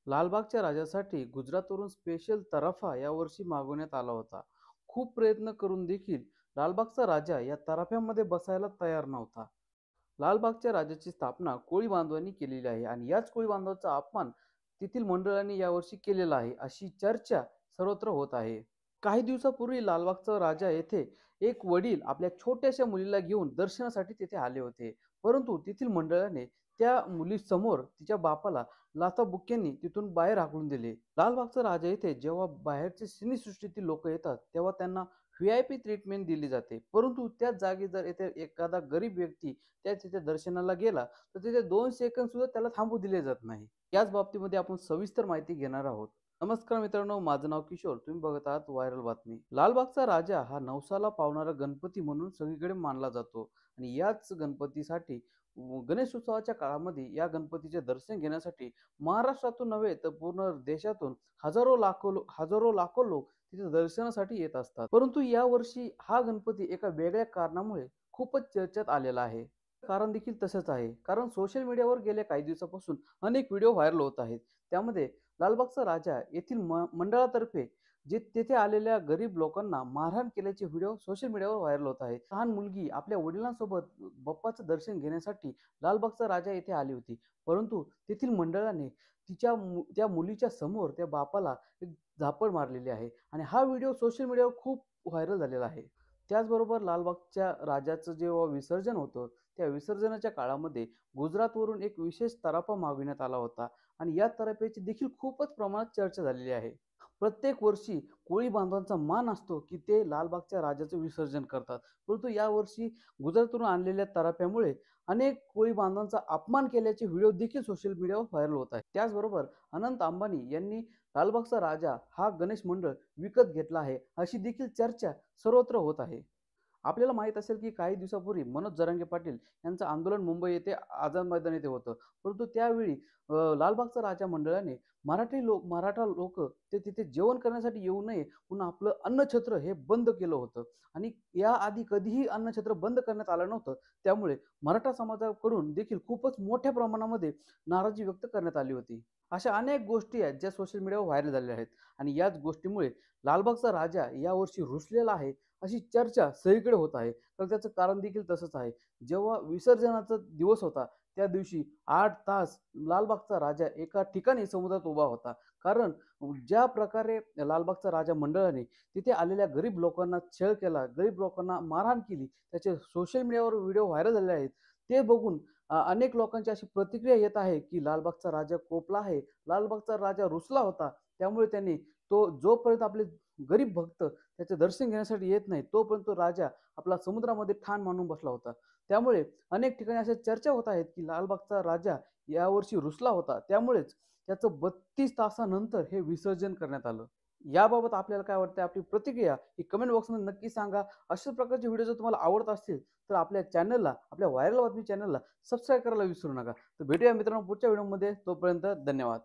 लालबागच्या राजासाठी गुजरातवरून स्पेशल तराफा यावर्षी मागवण्यात आला होता. खूप प्रयत्न करून देखील लालबागचा राजा या तराफ्यामध्ये बसायला तयार नव्हता. लालबागच्या राजाची स्थापना कोळी बांधवांनी केलेली आहे आणि याच कोळी बांधवांचा अपमान तेथील मंडळांनी यावर्षी केलेला आहे, अशी चर्चा सर्वत्र होत आहे. काही दिवसापूर्वी लालबागचा राजा येथे एक वडील आपल्या छोट्याशा मुलीला घेऊन दर्शनासाठी तेथे आले होते. परंतु तेथील मंडळाने त्या मुलीसमोर तिच्या बापाला लाथाबुक्क्यांनी तिथून बाहेर हाकलून दिले. लालबागचा राजा येथे जेव्हा बाहेरचे सिनेसृष्टीतील लोक येतात, तेव्हा त्यांना व्ही-आय-पी ट्रीटमेंट दिली जाते. परंतु त्याच जागी जर येथे एखादा गरीब व्यक्ती त्या तिथे दर्शनाला गेला, तर तिथे 2 सेकंद सुद्धा त्याला थांबू दिले जात नाही. याच बाबतीमध्ये आपण सविस्तर माहिती घेणार आहोत. नमस्कार मित्रांनो, माझं नाव किशोर. तुम्ही बघत आहात व्हायरल बातमी. लालबागचा राजा हा नवसाला पावणारा गणपती म्हणून सगळीकडे मानला जातो आणि याच गणपतीसाठी गणेशोत्सवाच्या काळामध्ये या गणपतीचे दर्शन घेण्यासाठी महाराष्ट्रातून नव्हे तर पूर्ण देशातून हजारो लाखो लोक तिथे दर्शनासाठी येत असतात. परंतु यावर्षी हा गणपती एका वेगळ्या कारणामुळे खूपच चर्चेत आलेला आहे. कारण देखील तसंच आहे. कारण सोशल मीडियावर गेल्या काही दिवसापासून अनेक व्हिडिओ व्हायरल होत आहेत. त्यामध्ये लालबागचा राजा येथील मंडळातर्फे जे तेथे आलेल्या गरीब लोकांना मारहाण केल्याचे व्हिडिओ सोशल मीडियावर व्हायरल होत आहेत. लहान मुलगी आपल्या वडिलांसोबत बाप्पाचं दर्शन घेण्यासाठी लालबागचा राजा येथे आली होती. परंतु तेथील मंडळाने त्या मुलीच्या समोर त्या बापाला एक झापड मारलेली आहे आणि हा व्हिडिओ सोशल मीडियावर खूप व्हायरल झालेला आहे. त्याचबरोबर लालबागच्या राजाचं जेव्हा विसर्जन होतं, त्या विसर्जनाच्या काळामध्ये गुजरातवरून एक विशेष तराफा मागविण्यात आला होता आणि या तराफ्याची देखील खूपच प्रमाणात चर्चा झालेली आहे. प्रत्येक वर्षी कोळी बांधवांचा मान असतो, की ते लालबागच्या राजाचं विसर्जन करतात. परंतु यावर्षी गुजरातवरून आणलेल्या तराफ्यामुळे अनेक कोळी बांधवांचा अपमान केल्याचे व्हिडिओ देखील सोशल मीडियावर व्हायरल होत आहेत. त्याचबरोबर अनंत अंबानी यांनी लालबागचा राजा हा गणेश मंडळ विकत घेतला आहे, अशी देखील चर्चा सर्वत्र होत आहे. आपल्याला माहीत असेल की काही दिवसापूर्वी मनोज जरांगे पाटील यांचं आंदोलन मुंबई येथे आझाद मैदान येथे होतं. परंतु त्यावेळी लालबागचा राजा मंडळाने मराठा लोक ते तिथे जेवण करण्यासाठी येऊ नये म्हणून आपलं अन्नछत्र हे बंद केलं होतं आणि याआधी कधीही अन्नछत्र बंद करण्यात आलं नव्हतं. त्यामुळे मराठा समाजाकडून देखील खूपच मोठ्या प्रमाणामध्ये नाराजी व्यक्त करण्यात आली होती. अशा अनेक गोष्टी आहेत ज्या सोशल मीडियावर व्हायरल झालेल्या आहेत आणि याच गोष्टीमुळे लालबागचा राजा यावर्षी रुसलेला आहे अशी चर्चा सगळीकडे होत आहे. तर त्याचं कारण देखील तसंच आहे. जेव्हा विसर्जनाचा दिवस होता, त्या दिवशी 8 तास लालबागचा राजा एका ठिकाणी समुद्रात उभा होता. कारण ज्या प्रकारे लालबागचा राजा मंडळाने तिथे आलेल्या गरीब लोकांना छळ केला, गरीब लोकांना मारहाण केली, त्याचे सोशल मीडियावर व्हिडिओ व्हायरल झाले आहेत. ते बघून अनेक लोकांची अशी प्रतिक्रिया येत आहे, की लालबागचा राजा कोपला आहे, लालबागचा राजा रुसला होता. त्यामुळे त्यांनी जोपर्यंत आपले गरीब भक्त त्याचे दर्शन घेण्यासाठी येत नाही, तोपर्यंत तो राजा आपला समुद्रामध्ये ठाण मांडून बसला होता. त्यामुळे अनेक ठिकाणी अशा चर्चा होत आहेत, की लालबागचा राजा यावर्षी रुसला होता. त्यामुळेच त्याचं 32 तासानंतर हे विसर्जन करण्यात आलं. याबाबत आपल्याला काय वाटतं? आपली प्रतिक्रिया ही कमेंट बॉक्समध्ये नक्की सांगा. अशाच प्रकारचे व्हिडिओ जर तुम्हाला आवडत असतील, तर आपल्या व्हायरल बातमी चॅनलला सबस्क्राईब करायला विसरू नका. तर भेटूया मित्रांनो पुढच्या व्हिडिओमध्ये. तोपर्यंत धन्यवाद.